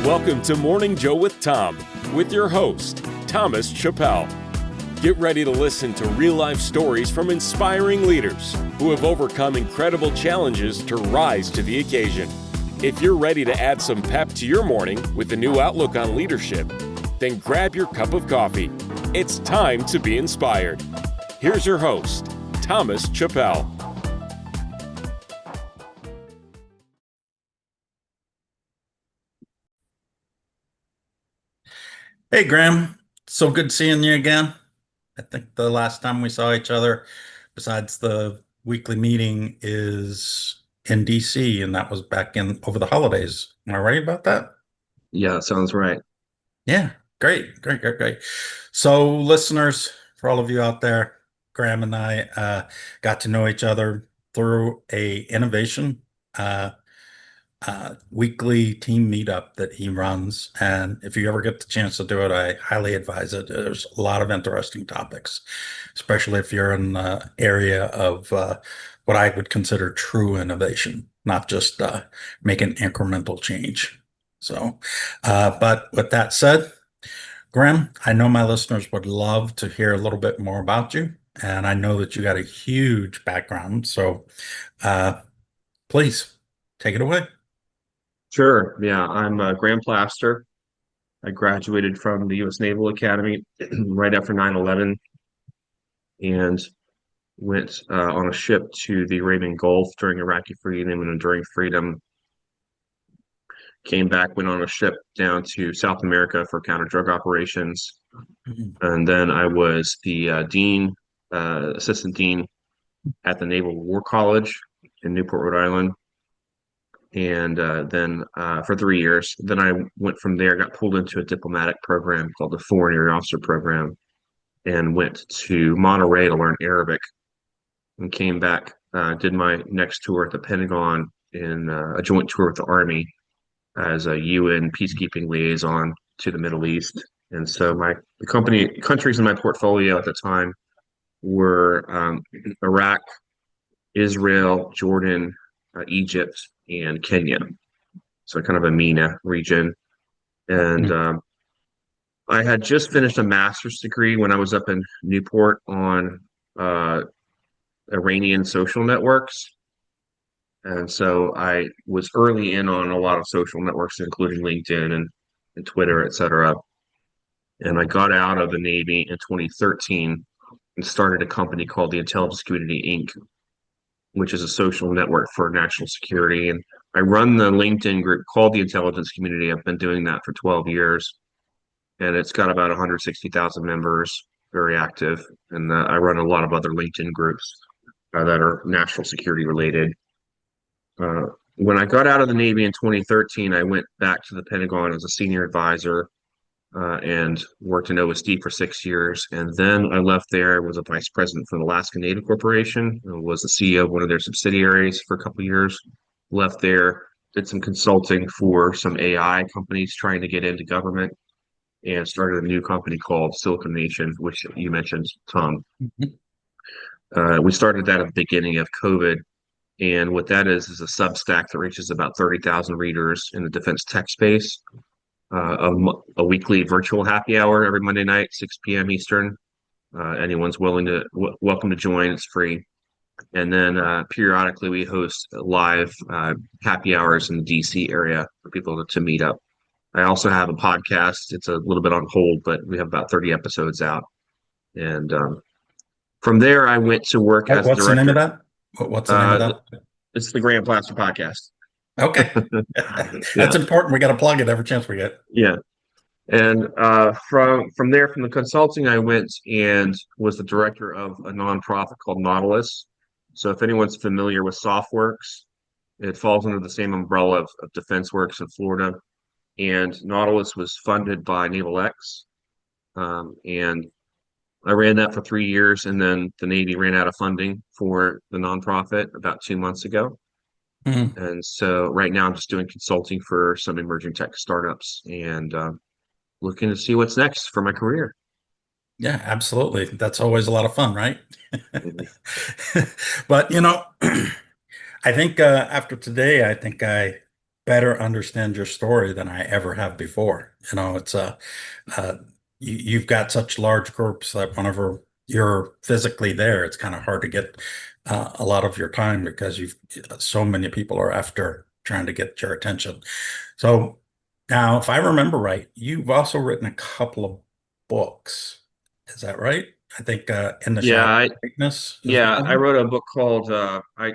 Welcome to Morning Joe with Tom, with your host, Thomas Chappell. Get ready to listen to real-life stories from inspiring leaders who have overcome incredible challenges to rise to the occasion. If you're ready to add some pep to your morning with a new outlook on leadership, then grab your cup of coffee. It's time to be inspired. Here's your host, Thomas Chappell. Hey, Graham. So good seeing you again. I think the last time we saw each other, besides the weekly meeting, is in DC, and that was back in over the holidays. Am I right about that? Yeah, that sounds right. Yeah, great. So, listeners, for all of you out there, Graham and I got to know each other through a innovation weekly team meetup that he runs. And if you ever get the chance to do it, I highly advise it. There's a lot of interesting topics, especially if you're in the area of what I would consider true innovation, not just making incremental change. So, but with that said, Graham, I know my listeners would love to hear a little bit more about you. And I know that you got a huge background. So please take it away. Sure. Yeah, I'm Graham Plaster. I graduated from the U.S. Naval Academy right after 9/11 and went on a ship to the Arabian Gulf during Iraqi freedom and enduring freedom. Came back, went on a ship down to South America for counter-drug operations. And then I was the assistant dean at the Naval War College in Newport, Rhode Island. And then for 3 years, then I went from there, got pulled into a diplomatic program called the Foreign Area Officer Program, and went to Monterey to learn Arabic, and came back, did my next tour at the Pentagon in a joint tour with the Army as a UN peacekeeping liaison to the Middle East. And so the countries in my portfolio at the time were Iraq, Israel, Jordan, Egypt, and Kenya. So kind of a MENA region. And I had just finished a master's degree when I was up in Newport on Iranian social networks. And so I was early in on a lot of social networks, including LinkedIn and Twitter, et cetera. And I got out of the Navy in 2013 and started a company called the Intelligence Community, Inc., which is a social network for national security. And I run the LinkedIn group called the Intelligence Community. I've been doing that for 12 years. And it's got about 160,000 members, very active. And I run a lot of other LinkedIn groups that are national security related. When I got out of the Navy in 2013, I went back to the Pentagon as a senior advisor and worked in OSD for 6 years. And then I left there, was a vice president for the Alaska Native Corporation, and was the CEO of one of their subsidiaries for a couple of years. Left there, did some consulting for some AI companies trying to get into government, and started a new company called Silicon Nation, which you mentioned, Tom. We started that at the beginning of COVID. And what that is a Substack that reaches about 30,000 readers in the defense tech space. A weekly virtual happy hour every Monday night, 6 p.m. Eastern. Anyone's welcome to join. It's free. And then periodically we host live happy hours in the DC area for people to meet up. I also have a podcast. It's a little bit on hold, but we have about 30 episodes out. And from there, I went to work as a director. What's the name of that? What's the name of that? It's the Graham Plaster Podcast. Okay. That's important. We got to plug it every chance we get. Yeah. And from there, from the consulting, I went and was the director of a nonprofit called Nautilus. So if anyone's familiar with SoftWorks, it falls under the same umbrella of DefenseWorks in Florida. And Nautilus was funded by Naval X. And I ran that for 3 years, and then the Navy ran out of funding for the nonprofit about 2 months ago. And so right now I'm just doing consulting for some emerging tech startups and looking to see what's next for my career. Yeah, absolutely. That's always a lot of fun, right? But, I think after today, I think I better understand your story than I ever have before. It's uh, you've got such large groups that whenever you're physically there, it's kind of hard to get a lot of your time because you've so many people are after trying to get your attention. So now, if I remember right, you've also written a couple of books. Is that right? I think In the Yeah, Shadow of I Greatness is one yeah, of I them. wrote a book called I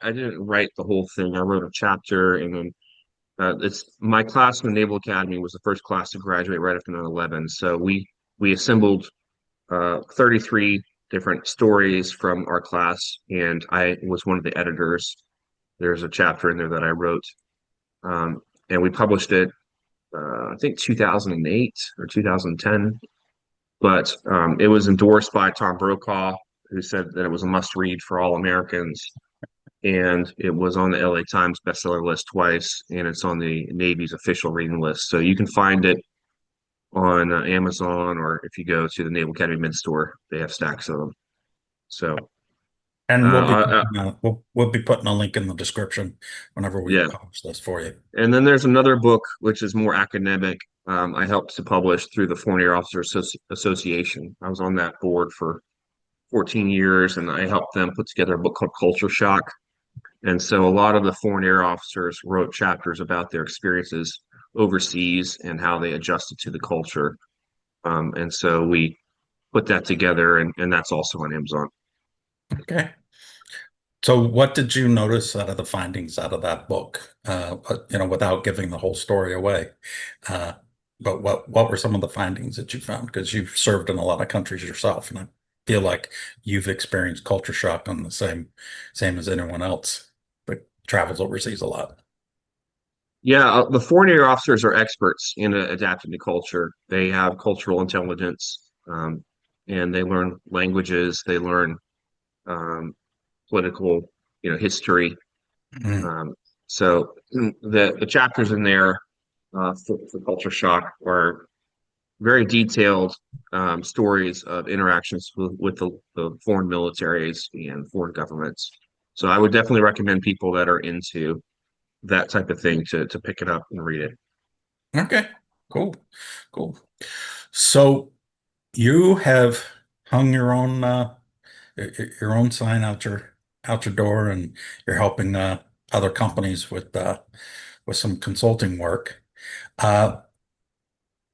didn't write the whole thing. I wrote a chapter, and then it's my class from the Naval Academy was the first class to graduate right after 9/11. So we assembled 33 different stories from our class, and I was one of the editors. There's a chapter in there that I wrote, um, and we published it, I think 2008 or 2010. But it was endorsed by Tom Brokaw, who said that it was a must read for all Americans. And it was on the LA Times bestseller list twice, and it's on the Navy's official reading list. So you can find it on Amazon, or if you go to the Naval Academy Mid Store, they have stacks of them. So, And uh, we'll be putting a link in the description whenever we yeah. publish this for you. And then there's another book which is more academic. I helped to publish through the Foreign Air Officers Association. I was on that board for 14 years, and I helped them put together a book called Culture Shock. And so a lot of the foreign air officers wrote chapters about their experiences overseas and how they adjusted to the culture. And so we put that together, and that's also on Amazon. Okay. So what did you notice out of the findings out of that book? Without giving the whole story away. Uh, but what were some of the findings that you found? Because you've served in a lot of countries yourself, and I feel like you've experienced culture shock on the same as anyone else that travels overseas a lot. Yeah, the foreign air officers are experts in adapting to culture. They have cultural intelligence, and they learn languages. They learn political, history. Mm. So the chapters in there for culture shock are very detailed stories of interactions with the foreign militaries and foreign governments. So I would definitely recommend people that are into that type of thing to pick it up and read it. Okay, cool, cool. So you have hung your own sign out your door, and you're helping other companies with some consulting work. Uh,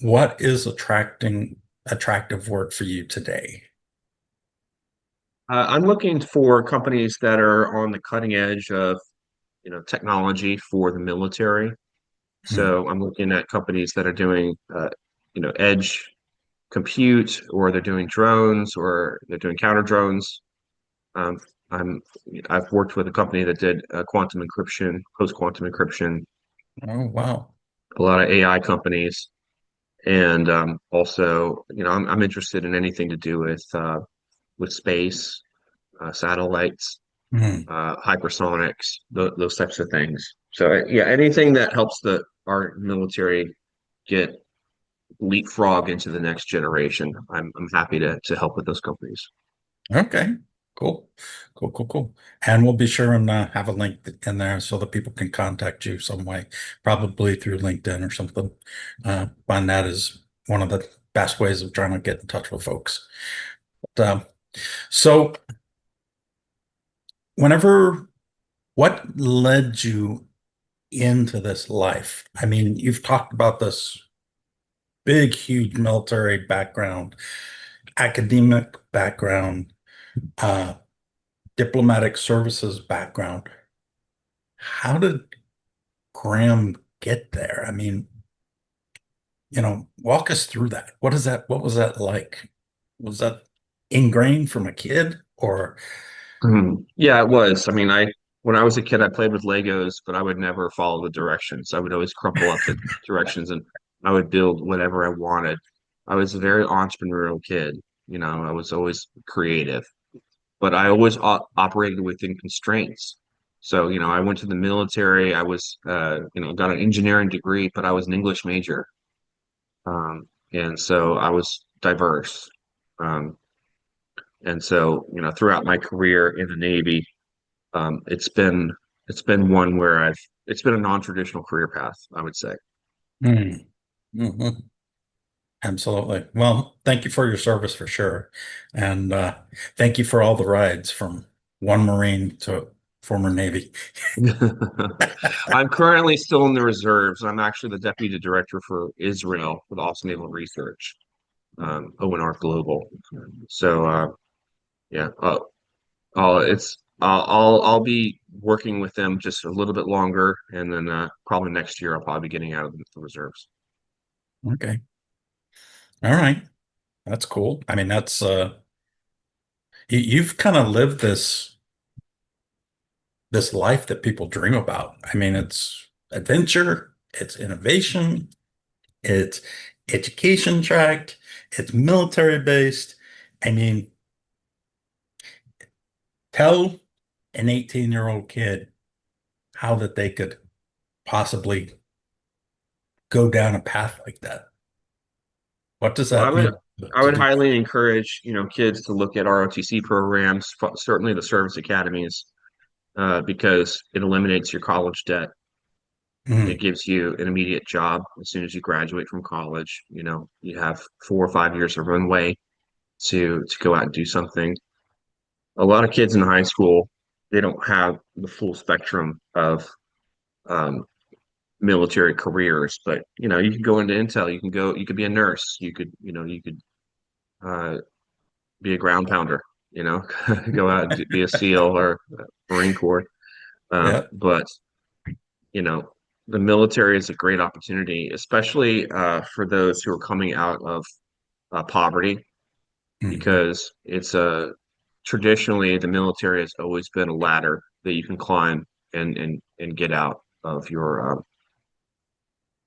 what is attractive work for you today? I'm looking for companies that are on the cutting edge of technology for the military. Hmm. So I'm looking at companies that are doing edge compute, or they're doing drones, or they're doing counter drones. Um, I'm I've worked with a company that did quantum encryption, post quantum encryption, Oh, wow. a lot of AI companies, and also I'm interested in anything to do with space, satellites, Hmm. hypersonics, those types of things. So yeah, anything that helps our military get leapfrog into the next generation, I'm happy to help with those companies. Okay, cool, cool, cool, cool. And we'll be sure and have a link in there so that people can contact you some way, probably through LinkedIn or something. Find that is one of the best ways of trying to get in touch with folks. But, so whenever, what led you into this life? I mean, you've talked about this big, huge military background, academic background, uh, diplomatic services background. How did Graham get there? I mean, walk us through that. What was that like? Was that ingrained from a kid or? Mhm. Yeah, it was. I mean, when I was a kid, I played with Legos, but I would never follow the directions. I would always crumple up the directions, and I would build whatever I wanted. I was a very entrepreneurial kid. I was always creative, but I always operated within constraints. So, I went to the military. I was, got an engineering degree, but I was an English major. And so I was diverse. Um, and so, throughout my career in the Navy, it's been it's been one where it's been a non-traditional career path, I would say. Mm. Mhm. Absolutely. Well, thank you for your service for sure. And thank you for all the rides from one Marine to former Navy. I'm currently still in the reserves. I'm actually the deputy director for Israel for the Office of Naval Research, ONR Global. So yeah, I'll be working with them just a little bit longer, and then probably next year I'll probably be getting out of the reserves. Okay. All right. That's cool. I mean, that's you've kind of lived this life that people dream about. I mean, it's adventure, it's innovation, it's education tracked, it's military based. I mean, tell an 18-year-old kid how that they could possibly go down a path like that. What does Well, that mean I to would do? highly encourage, kids to look at ROTC programs, certainly the service academies, because it eliminates your college debt. It Mhm. gives you an immediate job as soon as you graduate from college. You have 4 or 5 years of runway to go out and do something. A lot of kids in high school, they don't have the full spectrum of um, military careers, but you can go into Intel, you could be a nurse, you could uh, be a ground pounder, go out and be a SEAL or Marine Corps. Yeah. But you know, the military is a great opportunity, especially for those who are coming out of poverty, Mhm. because it's a traditionally the military has always been a ladder that you can climb and get out of your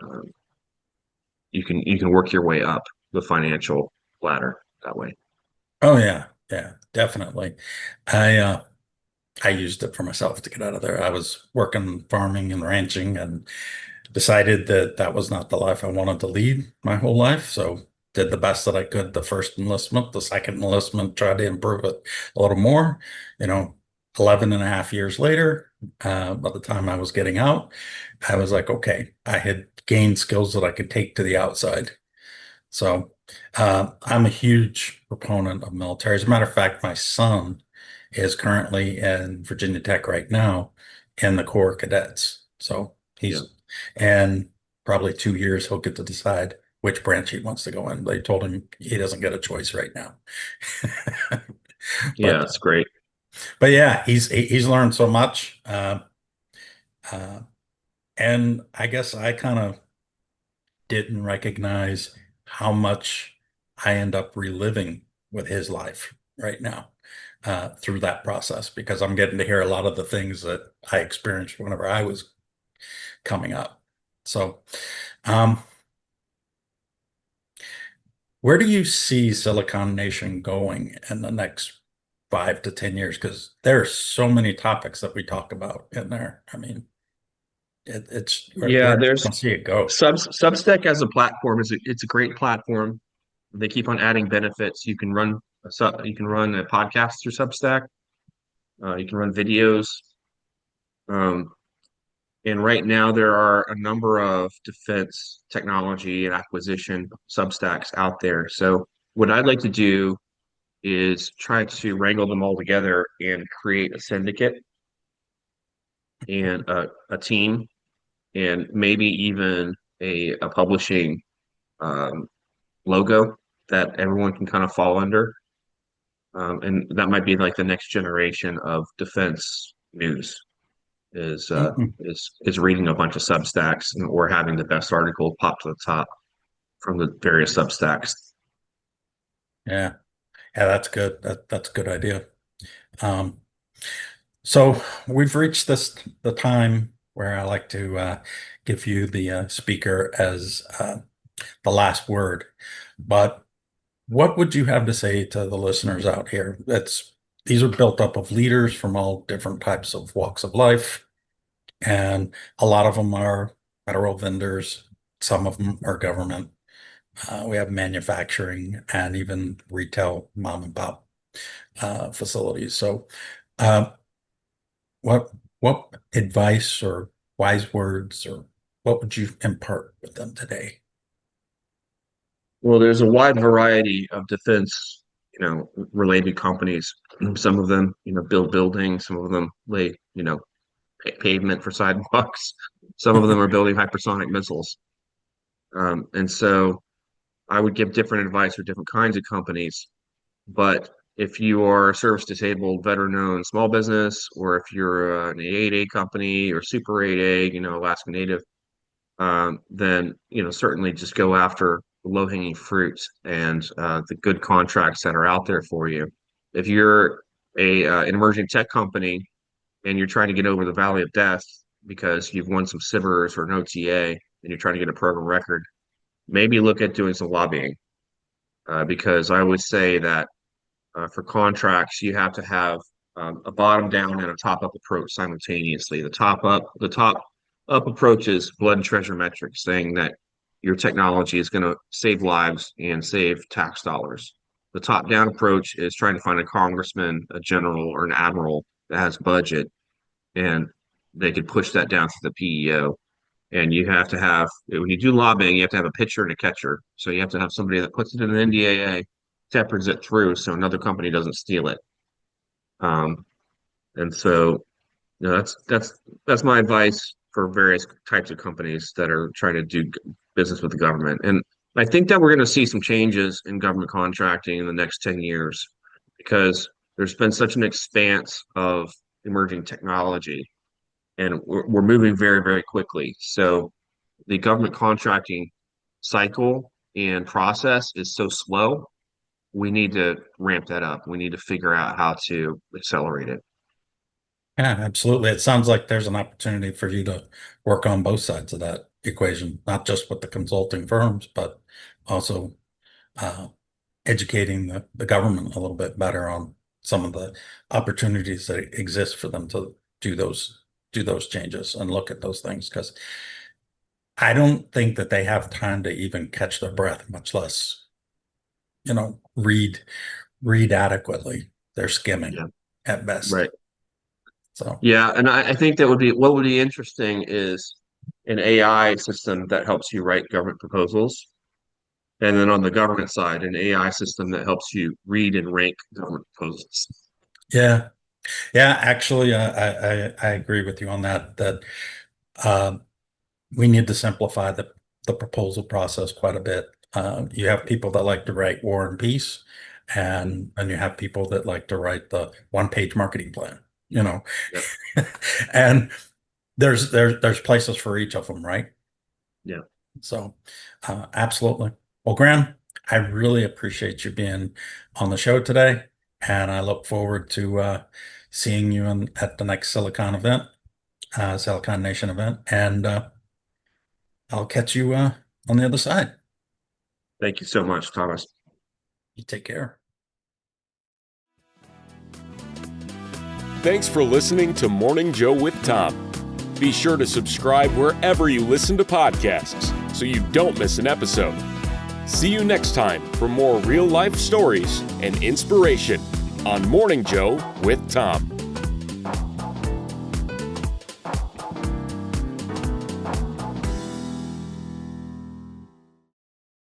um, you can work your way up the financial ladder that way. Oh yeah. Yeah, definitely. I I used it for myself to get out of there. I was working farming and ranching and decided that that was not the life I wanted to lead my whole life. So did the best that I could the first enlistment, the second enlistment, tried to improve it a little more. You know, 11 and a half years later, by the time I was getting out, I was like, okay, I had gained skills that I could take to the outside. So I'm a huge proponent of military. As a matter of fact, my son is currently in Virginia Tech right now in the Corps Cadets. So Yeah, and probably 2 years he'll get to decide which branch he wants to go in. They told him he doesn't get a choice right now. yeah, But it's great. but yeah, he's learned so much. Uh, and I guess I kind of didn't recognize how much I end up reliving with his life right now through that process because I'm getting to hear a lot of the things that I experienced whenever I was coming up. So, um, where do you see Silicon Nation going in the next 5 to 10 years? Because there are so many topics that we talk about in there. I mean, it's Yeah, where do there's you see it go? Substack as a platform it's a great platform. They keep on adding benefits. You can run a podcast through Substack. You can run videos. Um, and right now there are a number of defense technology and acquisition Substacks out there. So what I'd like to do is try to wrangle them all together and create a syndicate and a team and maybe even a publishing um, logo that everyone can kind of fall under. And that might be like the next generation of defense news is uh, Mhm. is reading a bunch of Substacks or having the best article pop to the top from the various Substacks. Yeah, yeah, that's good. That's a good idea. Um, So we've reached the time where I like to give you the speaker as the last word. But what would you have to say to the listeners out here? These are built up of leaders from all different types of walks of life, and a lot of them are federal vendors. Some of them are government. We have manufacturing and even retail mom and pop facilities. So. Uh, What what advice or wise words or what would you impart with them today? Well, there's a wide variety of defense, related companies. Some of them, build buildings. Some of them lay, pavement for sidewalks. Some of them are building hypersonic missiles. And so I would give different advice for different kinds of companies. But if you are a service disabled, veteran-owned small business, or if you're an 8A company or Super 8A, Alaska Native, then certainly just go after the low-hanging fruits and the good contracts that are out there for you. If you're an emerging tech company and you're trying to get over the valley of death because you've won some SBIRs or an OTA and you're trying to get a program record, maybe look at doing some lobbying, because I would say that for contracts, you have to have a bottom down and a top up approach simultaneously. The top up approach is blood and treasure metrics, saying that your technology is going to save lives and save tax dollars. The top down approach is trying to find a congressman, a general, or an admiral that has budget, and they could push that down to the PEO. And you have to have, when you do lobbying, you have to have a pitcher and a catcher. So you have to have somebody that puts it in an NDAA, shepherd's it through so another company doesn't steal it. And so, that's my advice for various types of companies that are trying to do business with the government. And I think that we're going to see some changes in government contracting in the next 10 years because there's been such an expanse of emerging technology and we're moving very, very quickly. So the government contracting cycle and process is so slow. We need to ramp that up. We need to figure out how to accelerate it. Yeah, absolutely. It sounds like there's an opportunity for you to work on both sides of that equation, not just with the consulting firms, but also uh, educating the government a little bit better on some of the opportunities that exist for them to do those changes and look at those things. Because I don't think that they have time to even catch their breath, much less, read adequately. They're skimming Yeah. at best. Right. So Yeah, and I think that what would be interesting is an AI system that helps you write government proposals. And then on the government side, an AI system that helps you read and rank government proposals. yeah, yeah. Actually, I agree with you on that. That uh, we need to simplify the proposal process quite a bit. You have people that like to write War and Peace, and you have people that like to write the one-page marketing plan. Yep. And there's places for each of them, right? Yeah. So, absolutely. Well, Graham, I really appreciate you being on the show today, and I look forward to seeing you at the next Silicon Nation event, and I'll catch you on the other side. Thank you so much, Thomas. You take care. Thanks for listening to Morning Joe with Tom. Be sure to subscribe wherever you listen to podcasts so you don't miss an episode. See you next time for more real-life stories and inspiration on Morning Joe with Tom.